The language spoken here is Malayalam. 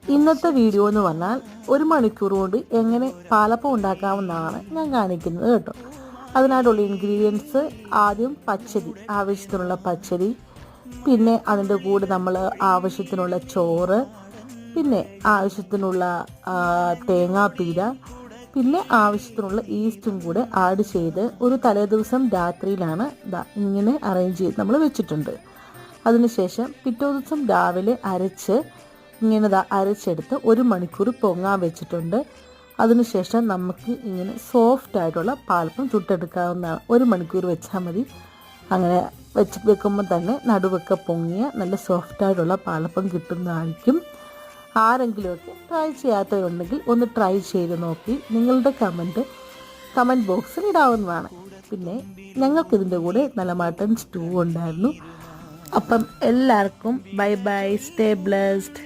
ഇന്നത്തെ വീഡിയോ എന്ന് പറഞ്ഞാൽ 1 മണിക്കൂർ കൊണ്ട് എങ്ങനെ പാലപ്പം ഉണ്ടാക്കാമെന്നാണ് ഞാൻ കാണിക്കുന്നത് കേട്ടോ. അതിനായിട്ടുള്ള ഇൻഗ്രീഡിയൻസ് ആദ്യം പച്ചരി, ആവശ്യത്തിനുള്ള പച്ചരി, പിന്നെ അതിൻ്റെ കൂടെ നമ്മൾ ആവശ്യത്തിനുള്ള ചോറ്, പിന്നെ ആവശ്യത്തിനുള്ള തേങ്ങാപ്പീര, പിന്നെ ആവശ്യത്തിനുള്ള ഈസ്റ്റും കൂടെ ആഡ് ചെയ്ത് ഒരു തലേദിവസം രാത്രിയിലാണ് ഇങ്ങനെ അറേഞ്ച് ചെയ്ത് നമ്മൾ വെച്ചിട്ടുണ്ട്. അതിനുശേഷം പിറ്റേ ദിവസം രാവിലെ ഇങ്ങനെ അരച്ചെടുത്ത് 1 മണിക്കൂർ പൊങ്ങാൻ വെച്ചിട്ടുണ്ട്. അതിനുശേഷം നമുക്ക് ഇങ്ങനെ സോഫ്റ്റ് ആയിട്ടുള്ള പാലപ്പം ചുട്ടെടുക്കാവുന്നതാണ്. 1 മണിക്കൂർ വെച്ചാൽ മതി. അങ്ങനെ വെക്കുമ്പോൾ തന്നെ നടുവൊക്കെ പൊങ്ങിയ നല്ല സോഫ്റ്റായിട്ടുള്ള പാലപ്പം കിട്ടുന്നതായിരിക്കും. ആരെങ്കിലുമൊക്കെ ട്രൈ ചെയ്യാത്തവരുണ്ടെങ്കിൽ ഒന്ന് ട്രൈ ചെയ്ത് നോക്കി നിങ്ങളുടെ കമൻറ്റ് ബോക്സിൽ ഇടാവുന്നതാണ്. പിന്നെ ഞങ്ങൾക്കിതിൻ്റെ കൂടെ നല്ല മട്ടൺ സ്റ്റൂ ഉണ്ടായിരുന്നു. അപ്പം എല്ലാവർക്കും ബൈ ബൈ, സ്റ്റേ ബ്ലെസ്ഡ്.